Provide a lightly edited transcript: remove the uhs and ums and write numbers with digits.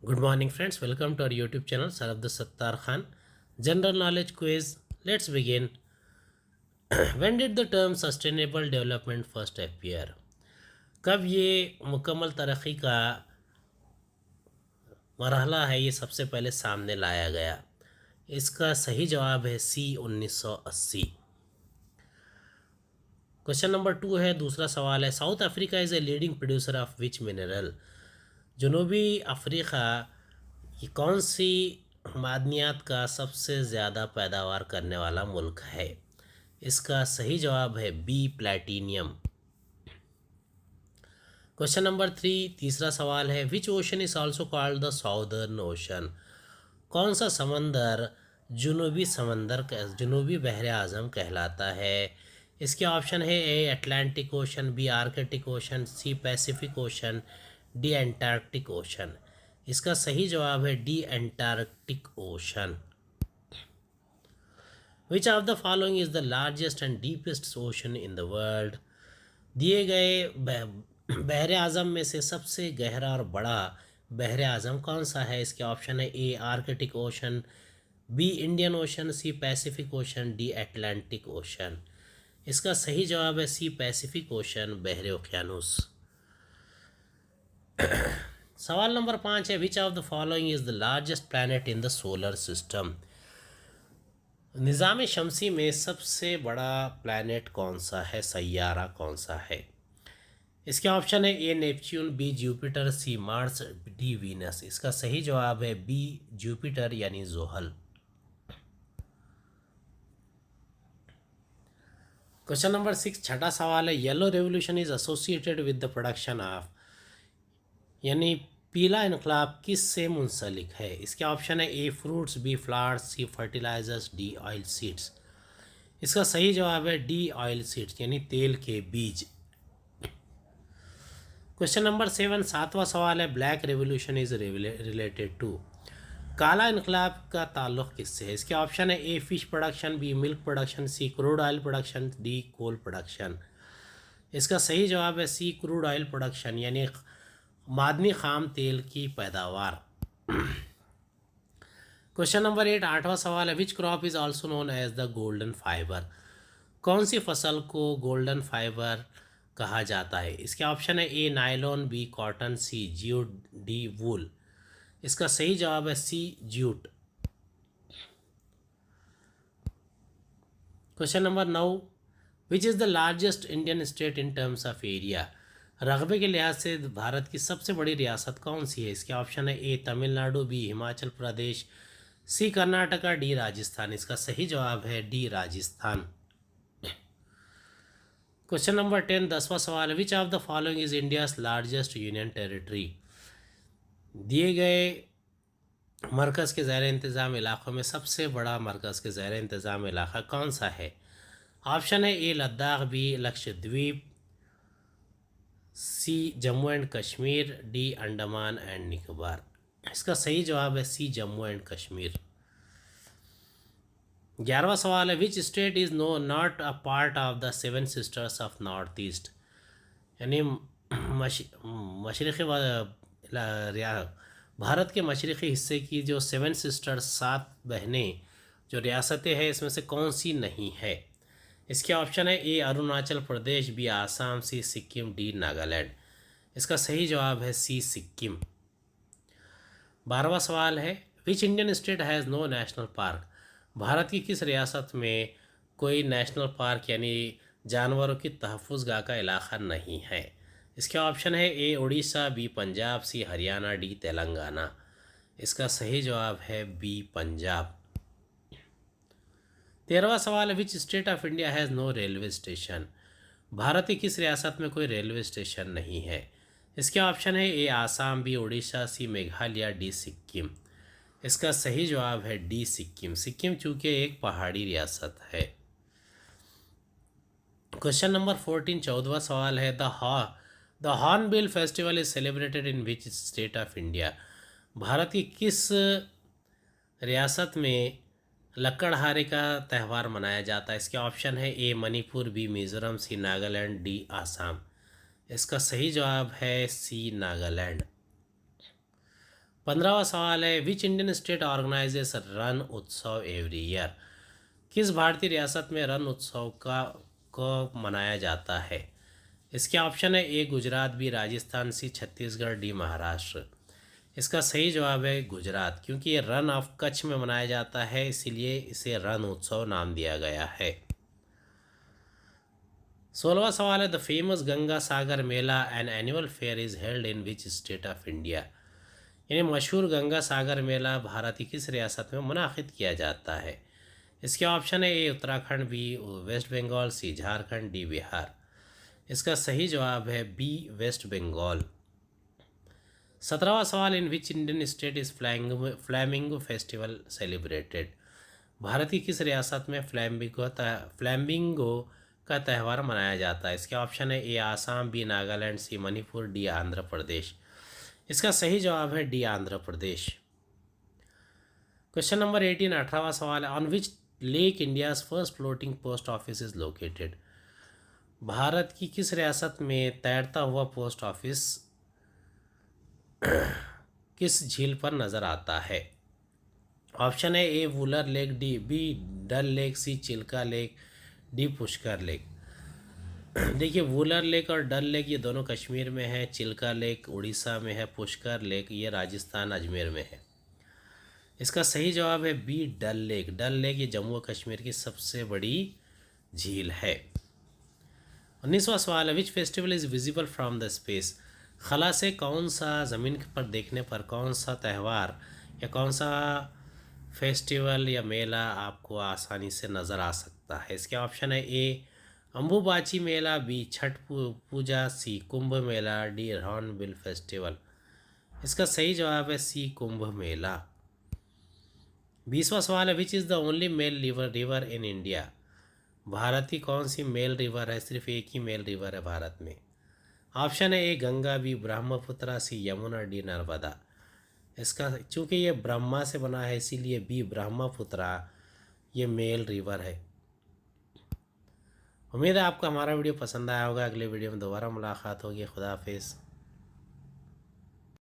Good morning, friends. Welcome to our YouTube channel, Sir Abdul Sattar Khan. General knowledge quiz. Let's begin. When did the term sustainable development first appear? कब ये मुकम्मल तरक्की का मरहला है ये सबसे पहले सामने लाया गया? इसका सही जवाब है सी 1980। क्वेश्चन नंबर 2 है, दूसरा सवाल है, South Africa is a leading producer of which mineral? जनूबी अफ्रीका ये कौन सी मादनियात का सबसे ज़्यादा पैदावार करने वाला मुल्क है? इसका सही जवाब है बी प्लैटिनियम। क्वेश्चन नंबर 3, तीसरा सवाल है, which ocean is also called the southern ocean? कौन सा समंदर जुनूबी बहर आज़म कहलाता है? इसके ऑप्शन है A Atlantic ocean, B Arctic ocean, C Pacific ocean, D Antarctic ocean. इसका सही जवाब है D Antarctic ocean. Which of the following is the largest and deepest ocean in the world? दिए गए बहर आज़म में से सबसे गहरा और बड़ा बहर आज़म कौन सा है? इसके ऑप्शन है A Arctic Ocean, B Indian Ocean, C Pacific ocean, D Atlantic Ocean. इसका सही जवाब है सी पैसिफिक ओशन, बहर ओकियानूस। सवाल नंबर 5 है, which of the following is the largest planet in the solar system? निज़ाम शमसी में सबसे बड़ा प्लैनेट कौन सा है, सैयारा कौन सा है? इसके ऑप्शन है ए नेपच्यून, बी जुपिटर, सी मार्स, डी वीनस। इसका सही जवाब है बी जुपिटर यानी जोहल। क्वेश्चन नंबर 6, छठा सवाल है, yellow revolution is associated with the production of, यानी पीला इनकलाब किस से मुंसलिक है? इसके ऑप्शन है ए फ्रूट्स, बी फ्लावर्स, सी फर्टिलाइजर्स, डी ऑयल सीड्स। इसका सही जवाब है डी ऑयल सीड्स यानी तेल के बीज। क्वेश्चन नंबर 7, सातवां सवाल है, black revolution is related to, काला इनकलाब का ताल्लुक़ किससे है? इसके ऑप्शन है A fish production, B milk production, C crude oil production, D coal production. इसका सही जवाब है सी क्रूड ऑयल प्रोडक्शन यानी मादनी खाम तेल की पैदावार। क्वेश्चन नंबर 8, आठवां सवाल है, which crop is also known as the golden fibre? कौन सी फसल को गोल्डन फाइबर कहा जाता है? इसके ऑप्शन है A nylon, B cotton, C jute, D wool. इसका सही जवाब है C jute. Question number 9, which is the largest Indian state in terms of area? रकबे के लिहाज से भारत की सबसे बड़ी रियासत कौन सी है? इसके ऑप्शन है ए तमिलनाडु, बी हिमाचल प्रदेश, सी कर्नाटका, डी राजस्थान। इसका सही जवाब है डी राजस्थान। क्वेश्चन नंबर 10, 10वां सवाल है, which of the following is India's largest union territory? दिए गए मरकज़ के ज़ैर इंतज़ाम इलाक़ों में सबसे बड़ा मरकज़ के ज़ैर इंतज़ाम इलाक़ा कौन सा है? ऑप्शन है A Ladakh, B Lakshadweep, C Jammu and Kashmir, D Andaman and Nicobar. इसका सही जवाब है सी जम्मू एंड कश्मीर। 11वां सवाल है, which state is not a part of the seven sisters of north east? यानी मशरक़ी भारत के मशरक़ी हिस्से की जो सेवन सिस्टर्स, 7 बहनें जो रियासतें हैं, इसमें से कौन सी नहीं है? इसके ऑप्शन है A Arunachal Pradesh, B Assam, C Sikkim, D Nagaland. इसका सही जवाब है सी सिक्किम। 12वां सवाल है, which Indian state has no national park? Bharat की किस रियासत में कोई नेशनल पार्क यानी जानवरों की तहफ़्फ़ुज़गाह का इलाक़ा नहीं है? इसके ऑप्शन है A Orissa, B Punjab, C Haryana, D Telangana. इसका सही जवाब है बी पंजाब। 13वां सवाल है, which state of India has no railway station? Bharat की किस रियासत में कोई रेलवे स्टेशन नहीं है? इसके ऑप्शन है ए आसाम, बी उड़ीसा, सी मेघालय, डी सिक्किम। इसका सही जवाब है डी सिक्किम। सिक्किम चूँकि एक पहाड़ी रियासत है। क्वेश्चन नंबर 14, 14वां सवाल है, the hornbill festival is celebrated in which state of India? Bharat की किस रियासत में लक्कड़हारे का त्यौहार मनाया जाता है? इसके ऑप्शन है ए मणिपुर, बी मिज़ोरम, सी नागालैंड, डी आसाम। इसका सही जवाब है सी नागालैंड। 15वां सवाल है, which Indian state organises run उत्सव एवरी ईयर? किस भारतीय रियासत में रन उत्सव का को मनाया जाता है? इसके ऑप्शन है, ए गुजरात, बी राजस्थान, सी छत्तीसगढ़, डी महाराष्ट्र। इसका सही जवाब है गुजरात, क्योंकि ये रन ऑफ कच्छ में मनाया जाता है, इसीलिए इसे रन उत्सव नाम दिया गया है। 16वां सवाल है, the famous Ganga Sagar Mela an annual fair is held in which state of India? यानी मशहूर गंगा सागर मेला भारत की किस रियासत में मुनाकिद किया जाता है? इसके ऑप्शन है, A Uttarakhand, B west Bengal, C Jharkhand, D Bihar. इसका सही जवाब है बी वेस्ट बंगाल। 17वां सवाल, in which Indian state is flamingo festival celebrated? Bharat की किस रियासत में फ्लैमिंगो का त्यौहार मनाया जाता है? इसके ऑप्शन है, ए आसाम, बी नागालैंड, सी मणिपुर, डी आंध्र प्रदेश। इसका सही जवाब है D Andhra Pradesh. Question number 18, 18वां सवाल है, on which lake India's first floating post office is located? Bharat की किस रियासत में तैरता हुआ पोस्ट ऑफिस किस झील पर नज़र आता है? ऑप्शन है, A Wular lake, D B Dal lake, C Chilka lake, D Pushkar lake. देखिए, वुलर लेक और डल लेक ये दोनों कश्मीर में है, चिल्का लेक उड़ीसा में है, पुष्कर लेक ये राजस्थान अजमेर में है। इसका सही जवाब है बी डल लेक। डल लेक ये जम्मू और कश्मीर की सबसे बड़ी झील है। 19वां सवाल है, which festival is visible from the space? खला से कौन सा ज़मीन पर देखने पर कौन सा त्यौहार या कौन सा फेस्टिवल या मेला आपको आसानी से नज़र आ सकता है? इसके ऑप्शन है, ए अम्बुबाची मेला, बी छठ पूजा, सी Kumbh Mela, D hornbill festival. इसका सही जवाब है सी कुंभ मेला। 20वां सवाल है, विच is the only mail river in India? Bharat की कौन सी मेल रिवर है? सिर्फ एक ही मेल रिवर है भारत में। ऑप्शन है, ए गंगा, बी ब्रह्मपुत्रा, सी यमुना, डी नर्मदा। इसका चूँकि ये ब्रह्मा से बना है इसीलिए बी ब्रह्मपुत्रा ये मेल रिवर है। उम्मीद है आपको हमारा वीडियो पसंद आया होगा। अगले वीडियो में दोबारा मुलाकात होगी। खुदा हाफिज़।